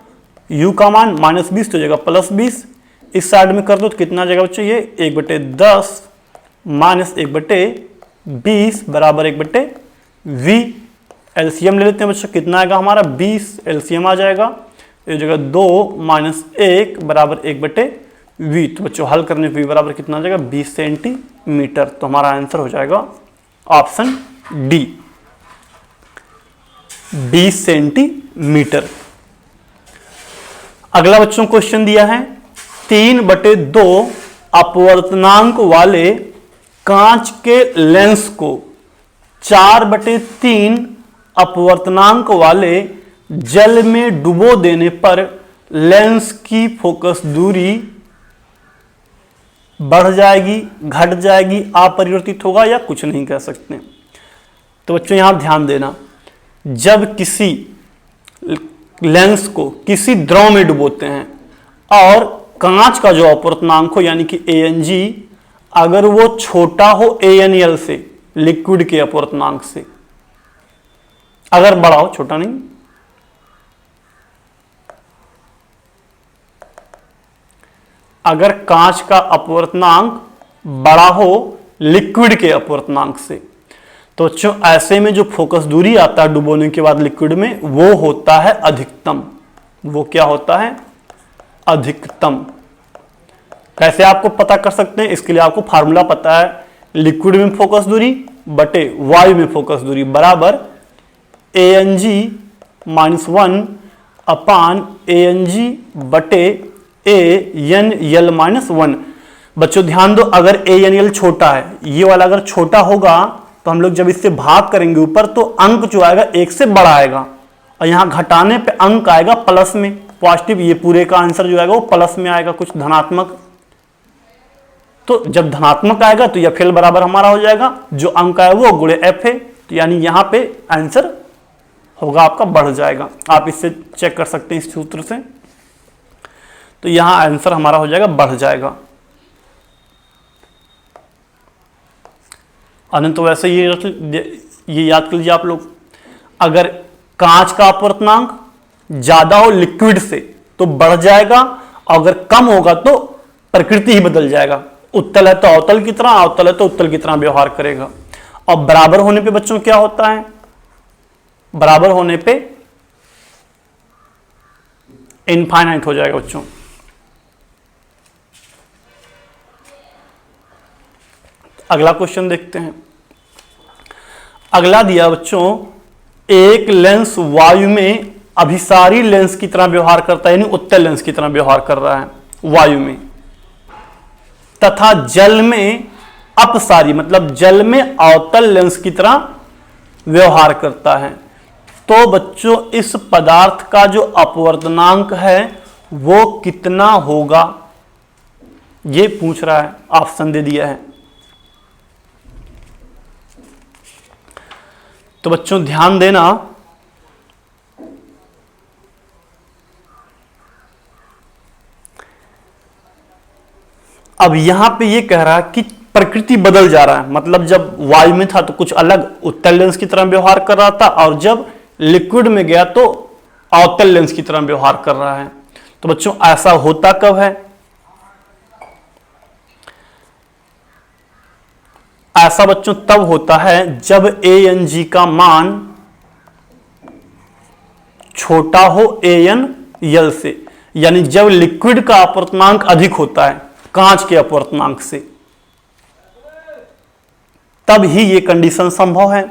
A: u का मान -20 तो जाएगा +20। इस साइड में कर दो तो कितना जाएगा बच्चों, ये 1/10 माइनस 1/20 बराबर 1/v। एलसीएम ले लेते हैं बच्चों, कितना आएगा हमारा 20, एलसीएम आ जाएगा, ये जगह 2 माइनस 1 बराबर 1/v। तो बच्चों हल करने पे v बराबर कितना आ जाएगा 20 सेंटीमीटर। तो हमारा आंसर हो जाएगा ऑप्शन डी 20 सेंटीमीटर। अगला बच्चों क्वेश्चन दिया है 3/2 अपवर्तनांक वाले कांच के लेंस को 4/3 अपवर्तनांक वाले जल में डुबो देने पर लेंस की फोकस दूरी बढ़ जाएगी, घट जाएगी, अपरिवर्तित होगा या कुछ नहीं कह सकते। तो बच्चों यहां ध्यान देना, जब किसी लेंस को किसी द्रव में डुबोते हैं और कांच का जो अपवर्तनांक हो यानी कि ANG अगर वो छोटा हो ANL से, लिक्विड के अपवर्तनांक से, अगर बड़ा हो, छोटा नहीं, अगर कांच का अपवर्तनांक बड़ा हो लिक्विड के अपवर्तनांक से, तो बच्चों ऐसे में जो फोकस दूरी आता है डुबोने के बाद लिक्विड में वो होता है अधिकतम। वो क्या होता है? अधिकतम। कैसे आपको पता कर सकते हैं? इसके लिए आपको फार्मूला पता है, लिक्विड में फोकस दूरी बटे वायु में फोकस दूरी बराबर ANG -1 अपान ANG बटे ANL -1। बच्चों ध्यान दो, अगर ANL छोटा है, ये वाला अगर छोटा होगा तो हम लोग जब इससे भाग करेंगे ऊपर तो अंक जो आएगा 1 से बड़ा आएगा, और यहां घटाने पे अंक आएगा प्लस में, पॉजिटिव। ये पूरे का आंसर जो आएगा वो प्लस में आएगा, कुछ धनात्मक। तो जब धनात्मक आएगा तो FL बराबर हमारा हो जाएगा, जो अंक आए वो गुणे F है, तो यानी यहां पे आंसर होगा आपका बढ़ जाएगा। आप इससे चेक कर सकते हैं इस सूत्र से, तो यहां आंसर हमारा हो जाएगा बढ़ जाएगा। अनंत तो वैसे ये याद कर लीजिए आप लोग, अगर कांच का अपवर्तनांक ज्यादा हो लिक्विड से तो बढ़ जाएगा, अगर कम होगा तो प्रकृति ही बदल जाएगा। उत्तल है तो अवतल की तरह, अवतल है तो उत्तल की तरह व्यवहार करेगा। और बराबर होने पे बच्चों क्या होता है? बराबर होने पे इनफाइनाइट हो जाएगा बच्चों। अगला क्वेश्चन देखते हैं। अगला दिया बच्चों, एक लेंस वायु में अभिसारी लेंस की तरह व्यवहार करता है, यानी उत्तल लेंस की तरह व्यवहार कर रहा है वायु में, तथा जल में अपसारी मतलब जल में अवतल लेंस की तरह व्यवहार करता है। तो बच्चों इस पदार्थ का जो अपवर्तनांक है वो कितना होगा, ये पूछ रहा है, ऑप्शन दे दिया है। तो बच्चों ध्यान देना, अब यहां पे ये कह रहा है कि प्रकृति बदल जा रहा है, मतलब जब वायु में था तो कुछ अलग उत्तल लेंस की तरह व्यवहार कर रहा था, और जब लिक्विड में गया तो अवतल लेंस की तरह व्यवहार कर रहा है। तो बच्चों ऐसा होता कब है? ऐसा बच्चों तब होता है जब ANG का मान छोटा हो ANL से, यानी जब लिक्विड का अपवर्तनांक अधिक होता है कांच के अपवर्तनांक से, तब ही ये कंडीशन संभव है।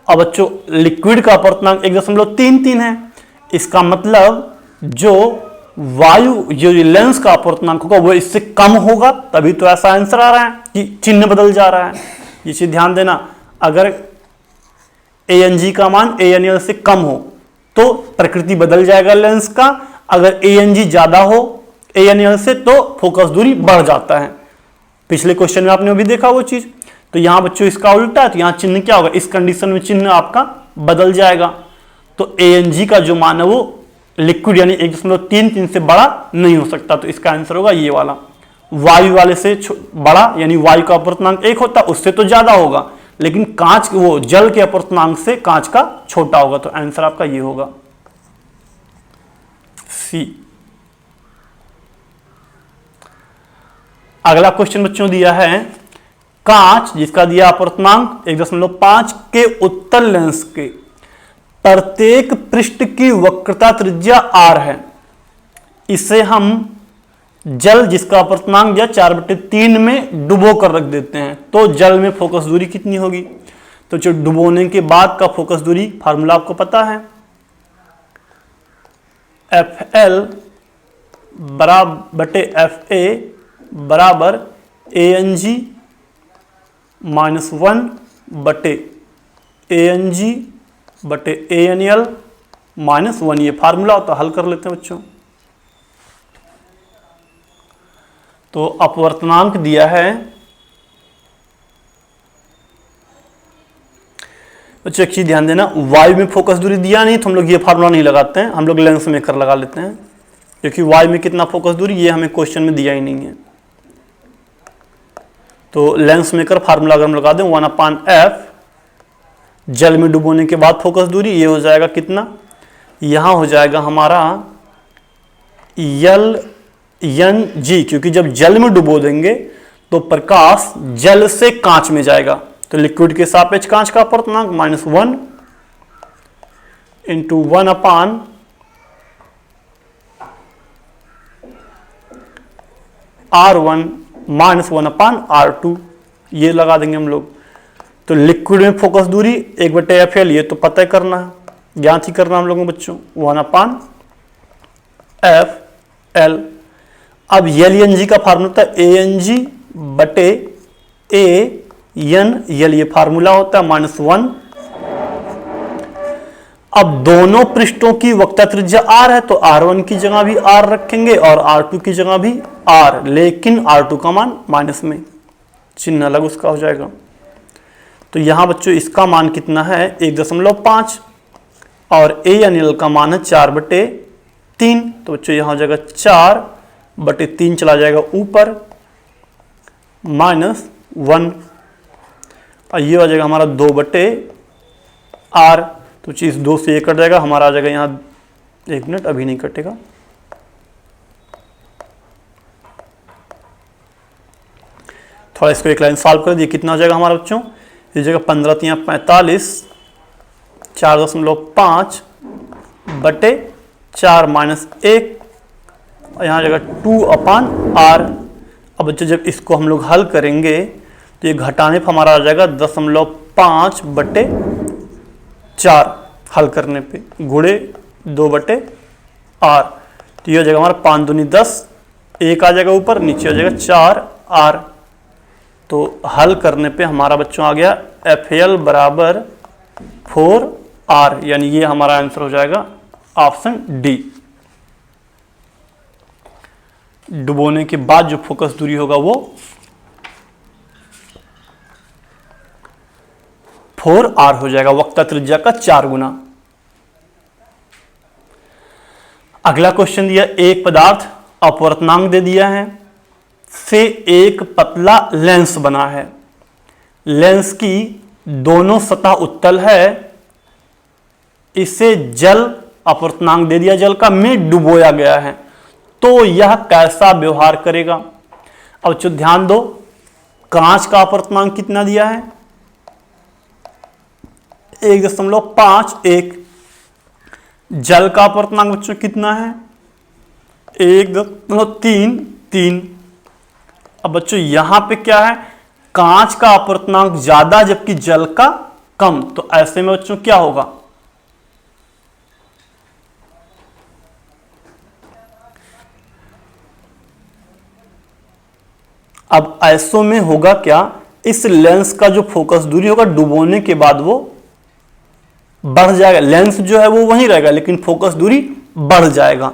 A: अब बच्चों लिक्विड का अपवर्तनांक 1.33 है, इसका मतलब जो वायु जो लेंस का अपवर्तनांक होगा वो इससे कम होगा, तभी तो ऐसा आंसर आ रहा है कि चिन्ह बदल जा रहा है। ये चीज ध्यान देना, अगर ANG का मान ANL से कम हो तो प्रकृति बदल जाएगा लेंस का, अगर ANG ज्यादा हो ANL से तो फोकस दूरी बढ़ जाता है। पिछले क्वेश्चन में आपने अभी देखा वो चीज। तो यहां बच्चों इसका उल्टा है, तो यहां चिन्ह क्या होगा, इस कंडीशन में चिन्ह आपका बदल जाएगा। तो ANG का जो मान है वो लिक्विड यानी 1.33 से बड़ा नहीं हो सकता, तो इसका आंसर होगा ये वाला। वायु वाले से बड़ा, यानी वायु का अपवर्तनांक 1 होता, उससे तो ज्यादा होगा, लेकिन कांच वो जल के अपवर्तनांक से कांच का छोटा होगा, तो आंसर आपका ये होगा सी। अगला क्वेश्चन बच्चों दिया है, कांच जिसका दिया अपवर्तनांक 1.5 के उत्तल लेंस के प्रत्येक पृष्ठ की वक्रता त्रिज्या r है, इसे हम जल जिसका अपवर्तनांक दिया 4/3 में डुबो कर रख देते हैं, तो जल में फोकस दूरी कितनी होगी? तो जो डुबोने के बाद का फोकस दूरी फार्मूला आपको पता है, FL बटे FA बराबर ANG -1 बटे ANG बटे ANL -1, ये फार्मूला होता है। हल कर लेते हैं बच्चों। तो अपवर्तनांक दिया है बच्चों, एक चीज ध्यान देना, वायु में फोकस दूरी दिया नहीं तो हम लोग ये फार्मूला नहीं लगाते हैं, हम लोग लेंस मेकर लगा लेते हैं, क्योंकि वायु में कितना फोकस दूरी ये हमें क्वेश्चन में दिया ही नहीं है। तो लेंस मेकर फार्मूला अगर हम लगा दें 1/f, जल में डुबोने के बाद फोकस दूरी ये हो जाएगा कितना, यहां हो जाएगा हमारा LNG, क्योंकि जब जल में डुबो देंगे तो प्रकाश जल से कांच में जाएगा, तो लिक्विड के सापेक्ष कांच का अपवर्तनांक -1 × 1/R1 -1/R2, ये लगा देंगे हम लोग। तो लिक्विड में फोकस दूरी 1/FL, ये तो पता करना है, ज्ञात ही करना हम लोगों बच्चों, 1/FL। अब LNG का फार्मूला था ANG बटे ANL, ये फार्मूला होता है -1। अब दोनों पृष्ठों की वक्रता त्रिज्या R है, तो R1 की जगह भी R रखेंगे और R2 की जगह भी R, लेकिन R2 का मान माइनस में, चिन्ह अलग उसका हो जाएगा। तो यहां बच्चों इसका मान कितना है 1.5 और ANL का मान है 4/3, तो बच्चों यहां हो जाएगा 4/3 चला जाएगा ऊपर -1, और ये हो जाएगा हमारा 2/R, तो चीज 2 से 1 कट जाएगा, हमारा आ जाएगा यहाँ, 1 मिनट अभी नहीं कटेगा, थोड़ा इसको एक लाइन सॉल्व कर दिए, कितना हो जाएगा हमारा बच्चों, इस जगह 15 × 45, 4.5/4 -1, और यहाँ जगह 2/R। अब बच्चों जब इसको हम लोग हल करेंगे तो ये घटाने पर हमारा आ जाएगा 0.5/4, हल करने पे गुणे 2/R, तो ये हो जाएगा हमारा 5 दूनी 10, 1 आ जाएगा ऊपर, नीचे हो जाएगा 4R। तो हल करने पे हमारा बच्चों आ गया FL बराबर 4 आर, यानी ये हमारा आंसर हो जाएगा ऑप्शन डी। डुबोने के बाद जो फोकस दूरी होगा वो 4r हो जाएगा, वक्ता त्रिज्या का 4 गुना। अगला क्वेश्चन दिया, एक पदार्थ अपवर्तनांक दे दिया है से एक पतला लेंस बना है। लेंस की दोनों सतह उत्तल है, इसे जल अपवर्तनांक दे दिया जल का में डुबोया गया है, तो यह कैसा व्यवहार करेगा। अब जो ध्यान दो, कांच का अपवर्तनांक कितना दिया है 1.51, जल का अपवर्तनांक बच्चों कितना है 1.33। अब बच्चों यहां पे क्या है, कांच का अपवर्तनांक ज्यादा जबकि जल का कम, तो ऐसे में बच्चों क्या होगा, अब ऐसो में होगा क्या, इस लेंस का जो फोकस दूरी होगा डुबोने के बाद वो बढ़ जाएगा। लेंस जो है वो वहीं रहेगा लेकिन फोकस दूरी बढ़ जाएगा।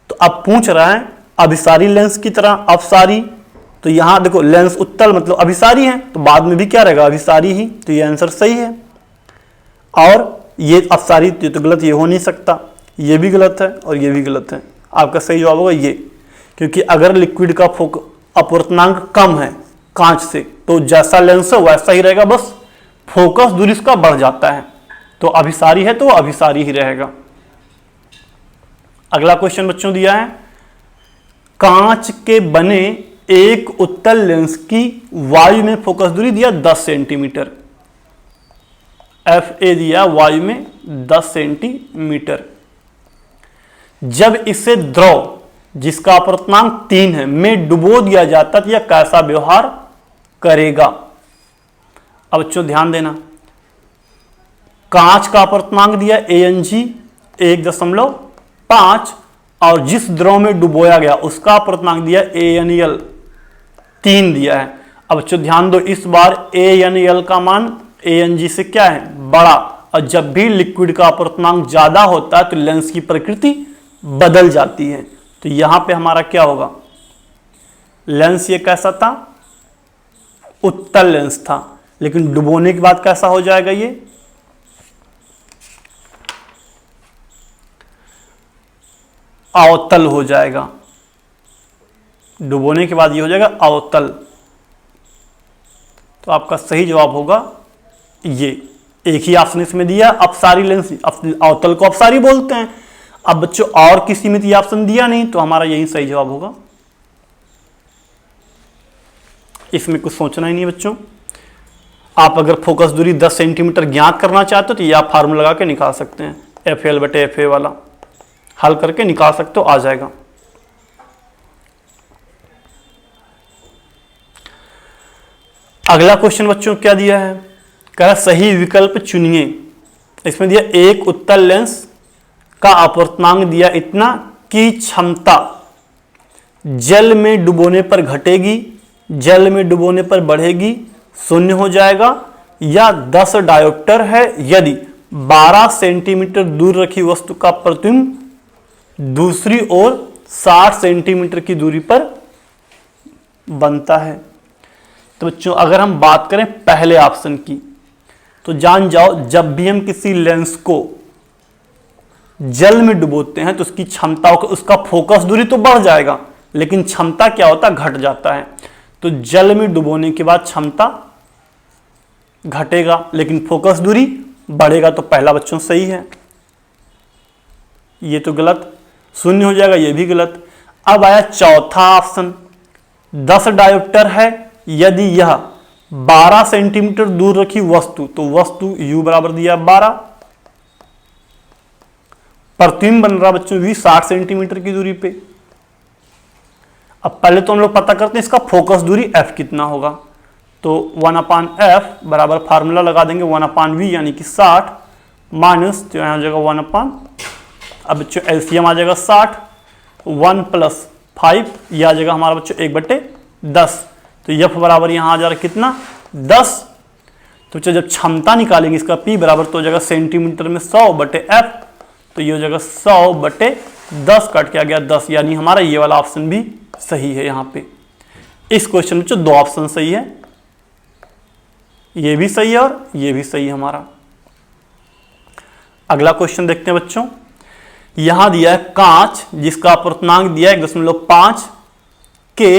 A: तो अब पूछ रहा है अभिसारी लेंस की तरह अपसारी, तो यहां देखो लेंस उत्तल मतलब अभिसारी है, तो बाद में भी क्या रहेगा अभिसारी ही, तो ये आंसर सही है। और ये अपसारी तो गलत, ये हो नहीं सकता, ये भी गलत है और ये भी गलत है। आपका सही जवाब होगा ये, क्योंकि अगर लिक्विड का अपवर्तनांक कम है कांच से तो जैसा लेंस है वैसा ही रहेगा, बस फोकस दूरी इसका बढ़ जाता है। तो अभिसारी है तो अभिसारी ही रहेगा। अगला क्वेश्चन बच्चों दिया है, कांच के बने एक उत्तल लेंस की वायु में फोकस दूरी दिया 10 सेंटीमीटर, एफ ए दिया वायु में 10 सेंटीमीटर। जब इसे द्रव जिसका अपवर्तनांक 3 है में डुबो दिया जाता तो यह कैसा व्यवहार करेगा। अब बच्चों ध्यान देना, कांच का अपवर्तनांक दिया ANG 1.5 और जिस द्रव में डुबोया गया उसका अपवर्तनांक दिया ANL 3 दिया है। अब बच्चों ध्यान दो, इस बार ANL का मान ANG से क्या है बड़ा, और जब भी लिक्विड का अपवर्तनांक ज्यादा होता है तो लेंस की प्रकृति बदल जाती है। तो यहां पे हमारा क्या होगा, लेंस ये कैसा था उत्तल लेंस था, लेकिन डुबोने के बाद कैसा हो जाएगा, ये अवतल हो जाएगा। डुबोने के बाद ये हो जाएगा अवतल। तो आपका सही जवाब होगा ये, एक ही ऑप्शन इसमें दिया अपसारी लेंस, अवतल को अपसारी बोलते हैं। अब बच्चों और किसी में तो ये ऑप्शन दिया नहीं, तो हमारा यही सही जवाब होगा। इसमें कुछ सोचना ही नहीं बच्चों। आप अगर फोकस दूरी 10 सेंटीमीटर ज्ञात करना चाहते हो तो ये आप फार्मूला लगा के निकाल सकते हैं, FL/FA वाला हल करके निकाल सकते हो, आ जाएगा। अगला क्वेश्चन बच्चों क्या दिया है, कह रहा सही विकल्प चुनिए। इसमें दिया एक उत्तल लेंस का अपवर्तनांक दिया इतना कि क्षमता जल में डुबोने पर घटेगी, जल में डुबोने पर बढ़ेगी, 0 हो जाएगा, या 10 डायोप्टर है यदि 12 सेंटीमीटर दूर रखी वस्तु का प्रतिबिंब दूसरी ओर 60 सेंटीमीटर की दूरी पर बनता है। तो बच्चों अगर हम बात करें पहले ऑप्शन की, तो जान जाओ जब भी हम किसी लेंस को जल में डुबोते हैं तो उसकी क्षमता, उसका फोकस दूरी तो बढ़ जाएगा लेकिन क्षमता क्या होता है घट जाता है। तो जल में डुबोने के बाद क्षमता घटेगा लेकिन फोकस दूरी बढ़ेगा, तो पहला बच्चों सही है, ये तो गलत, 0 हो जाएगा, ये भी गलत। अब आया चौथा ऑप्शन, 10 डायोप्टर है यदि यह 12 सेंटीमीटर दूर रखी वस्तु, तो वस्तु U बराबर दिया 12, प्रतिबिंब बन रहा बच्चों V 60 सेंटीमीटर की दूरी पे। अब पहले तो हम लोग पता करते हैं इसका फोकस दूरी F कितना होगा, तो 1/f बराबर फार्मूला लगा देंगे 1/v यानी कि 60 माइनस, तो यहाँ आ जाएगा 1/, अब बच्चों एलसीएम आ जाएगा 60, 1 + 5 यह आ जाएगा हमारा बच्चों 1/10, तो F बराबर यहाँ आ जा रहा कितना 10। तो जब क्षमता निकालेंगे इसका P बराबर तो हो जाएगा सेंटीमीटर में 100/F, तो ये हो जाएगा 100/10, कट के आ गया 10, यानी हमारा ये वाला ऑप्शन भी सही है। यहाँ पे इस क्वेश्चन में 2 ऑप्शन सही है, ये भी सही है और ये भी सही है हमारा। अगला क्वेश्चन देखते हैं बच्चों। यहां दिया है कांच जिसका अपवर्तनांक दिया है 1.5 के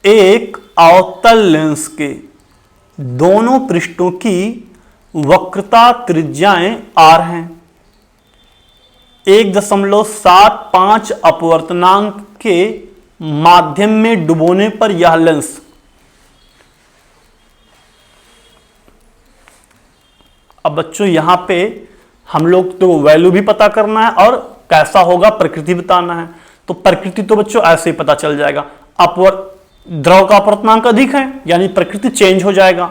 A: एक अवतल लेंस के दोनों पृष्ठों की वक्रता त्रिज्याएं r हैं। 1.75 अपवर्तनांक के माध्यम में डुबोने पर यह लेंस अब बच्चों यहां पे हम लोग तो वैल्यू भी पता करना है और कैसा होगा प्रकृति बताना है। तो प्रकृति तो बच्चों ऐसे ही पता चल जाएगा, द्रव का अपवर्तनांक अधिक है यानी प्रकृति चेंज हो जाएगा,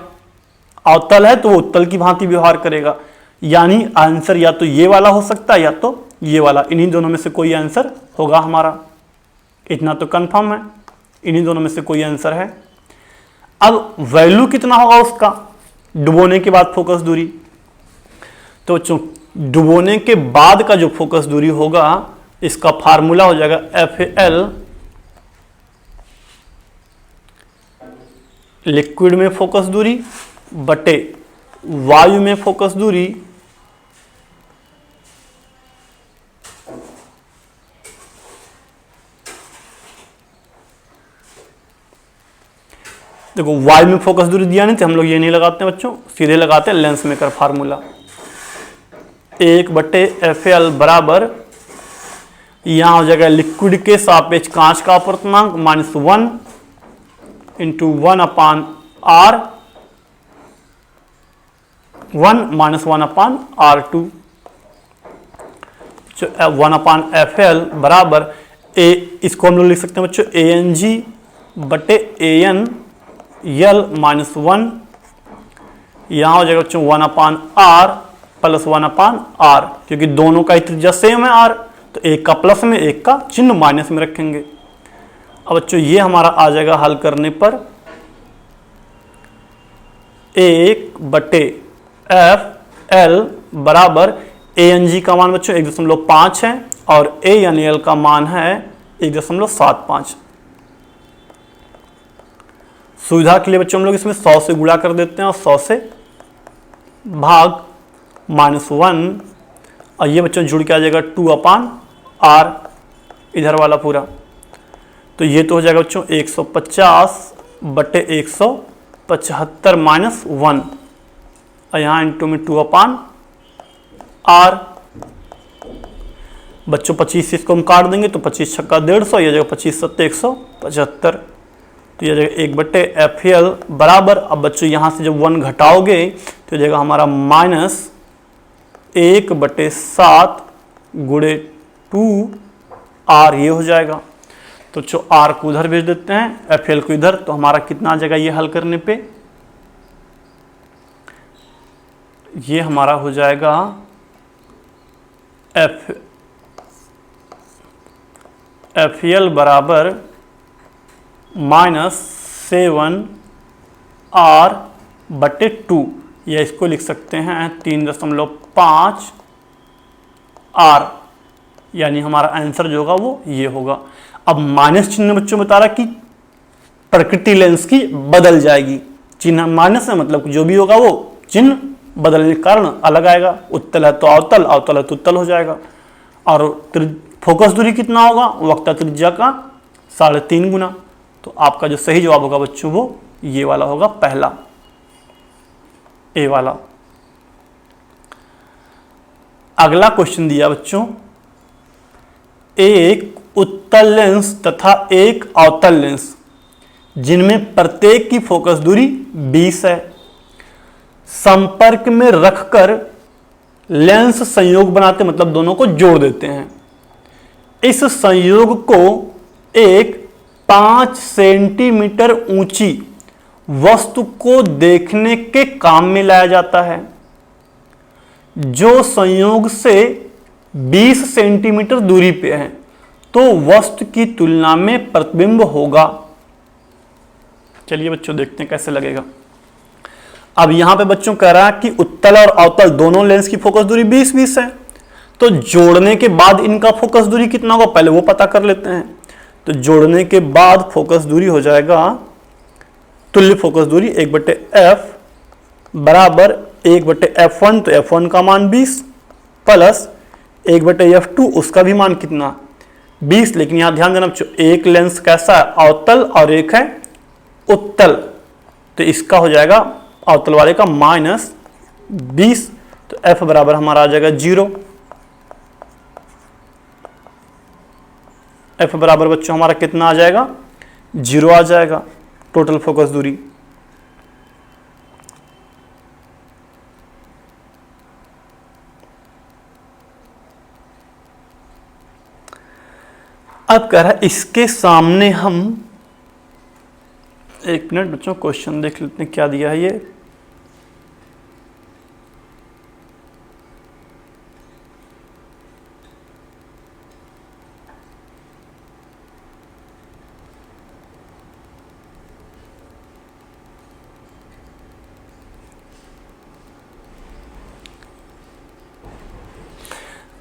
A: अवतल है तो वो उत्तल की भांति व्यवहार करेगा, यानी आंसर या तो ये वाला हो सकता है या तो ये वाला, इन्हीं दोनों में से कोई आंसर होगा हमारा, इतना तो कंफर्म है, इन्हीं दोनों में से कोई आंसर है। अब वैल्यू कितना होगा उसका डुबोने के बाद फोकस दूरी, तो डुबोने के बाद का जो फोकस दूरी होगा इसका फार्मूला हो जाएगा FL लिक्विड में फोकस दूरी बटे वायु में फोकस दूरी देखो वायु में फोकस दूरी दिया नहीं तो हम लोग ये नहीं लगाते हैं बच्चों, सीधे लगाते हैं लेंस मेकर फार्मूला 1/FL बराबर यहां हो जाएगा लिक्विड के सापेक्ष कांच का अपवर्तनांक -1 इंटू 1/R 1 -1/R2 1/FL बराबर इसको हम लोग लिख सकते हैं बच्चों ANG/AN L -1, यहां हो जाएगा बच्चों 1/R + 1/R, क्योंकि दोनों का त्रिज्या सेम है R, तो एक का प्लस में एक का चिन्ह माइनस में रखेंगे। अब बच्चों ये हमारा आ जाएगा हल करने पर 1/FL बराबर ANG का मान बच्चों 1.5 है और ANL का मान है 1.75। सुविधा के लिए बच्चों हम लोग इसमें 100 से गुणा कर देते हैं और 100 से भाग -1, और ये बच्चों जुड़ के आ जाएगा 2/R इधर वाला पूरा, तो ये तो हो जाएगा बच्चों 150/175 -1, और यहाँ इंटू में 2/R बच्चों 25 इसको हम काट देंगे तो 25 छक्का 150, ये जाएगा 25 सत्ते 175, तो ये जाएगा 1/FL बराबर, अब बच्चों यहाँ से जब 1 घटाओगे तो जाएगा हमारा -1/7 × 2R ये हो जाएगा। तो जो R को उधर भेज देते हैं FL को इधर, तो हमारा कितना आ जाएगा ये हल करने पे, ये हमारा हो जाएगा FL बराबर -7R/2, या इसको लिख सकते हैं 3.5R, यानी हमारा आंसर जो होगा वो ये होगा। अब माइनस चिन्ह बच्चों बता रहा कि प्रकृति लेंस की बदल जाएगी, चिन्ह माइनस है मतलब जो भी होगा वो चिन्ह बदलने के कारण अलग आएगा, उत्तल है तो अवतल, अवतल है तो उत्तल हो जाएगा। और फोकस दूरी कितना होगा वक्रता त्रिज्या का 3.5 गुना, तो आपका जो सही जवाब होगा बच्चों वो ये वाला होगा, पहला ए वाला। अगला क्वेश्चन दिया बच्चों, एक उत्तल लेंस तथा एक अवतल लेंस जिनमें प्रत्येक की फोकस दूरी 20 है, संपर्क में रखकर लेंस संयोग बनाते, मतलब दोनों को जोड़ देते हैं। इस संयोग को एक 5 सेंटीमीटर ऊंची वस्तु को देखने के काम में लाया जाता है, जो संयोग से 20 सेंटीमीटर दूरी पे है, तो वस्तु की तुलना में प्रतिबिंब होगा। चलिए बच्चों देखते हैं कैसे लगेगा। अब यहां पे बच्चों कह रहा है कि उत्तल और अवतल दोनों लेंस की फोकस दूरी 20-20 है, तो जोड़ने के बाद इनका फोकस दूरी कितना होगा पहले वो पता कर लेते हैं। तो जोड़ने के बाद फोकस दूरी हो जाएगा, तुल्य फोकस दूरी 1/f बराबर 1/f1, तो f1 का मान 20 प्लस 1/f2 उसका भी मान कितना 20। लेकिन यहां ध्यान देना बच्चों, एक लेंस कैसा है अवतल और एक है उत्तल, तो इसका हो जाएगा अवतल वाले का -20, तो f बराबर हमारा आ जाएगा 0। f बराबर बच्चों हमारा कितना आ जाएगा 0 आ जाएगा टोटल फोकस दूरी। अब कह रहा है इसके सामने हम, एक मिनट बच्चों क्वेश्चन देख लेते हैं क्या दिया है ये।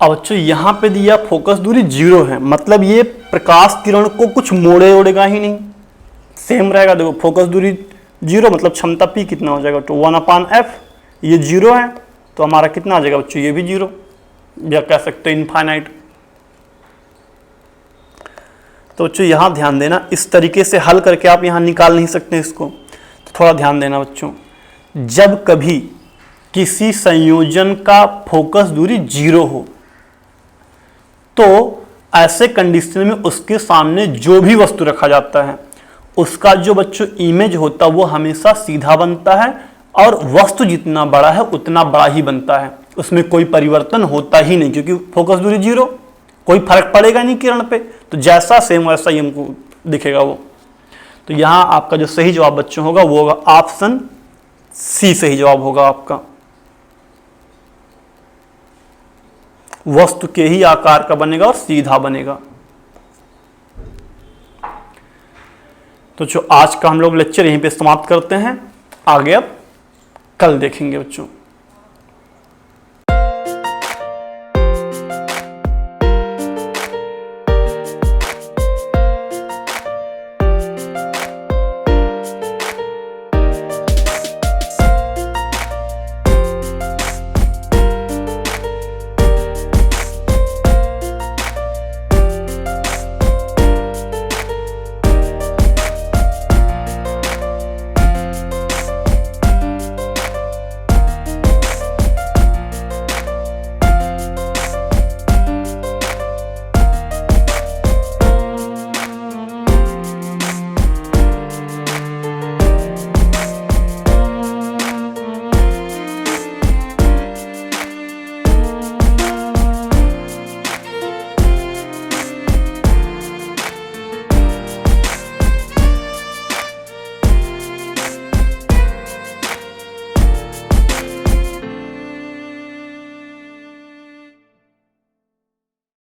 A: अब बच्चों यहां पे दिया फोकस दूरी 0 है, मतलब ये प्रकाश किरण को कुछ मोड़े ओड़ेगा ही नहीं, सेम रहेगा। देखो फोकस दूरी 0 मतलब क्षमता P कितना हो जाएगा, तो 1/f, ये 0 है तो हमारा कितना आ जाएगा बच्चों, ये भी 0, या कह सकते हैं इनफाइनाइट। तो बच्चों यहां ध्यान देना, इस तरीके से हल करके आप यहां निकाल नहीं सकते इसको, तो थोड़ा ध्यान देना बच्चों। जब कभी किसी संयोजन का फोकस दूरी 0 हो तो ऐसे कंडीशन में उसके सामने जो भी वस्तु रखा जाता है उसका जो बच्चों इमेज होता है वो हमेशा सीधा बनता है, और वस्तु जितना बड़ा है उतना बड़ा ही बनता है, उसमें कोई परिवर्तन होता ही नहीं, क्योंकि फोकस दूरी 0, कोई फर्क पड़ेगा नहीं किरण पे, तो जैसा सेम वैसा ही हमको दिखेगा वो। तो यहां आपका जो सही जवाब बच्चों होगा वो होगा ऑप्शन सी, सही जवाब होगा आपका। वस्तु के ही आकार का बनेगा और सीधा बनेगा। तो जो आज का हम लोग लेक्चर यहीं पे समाप्त करते हैं, आगे अब कल देखेंगे बच्चों।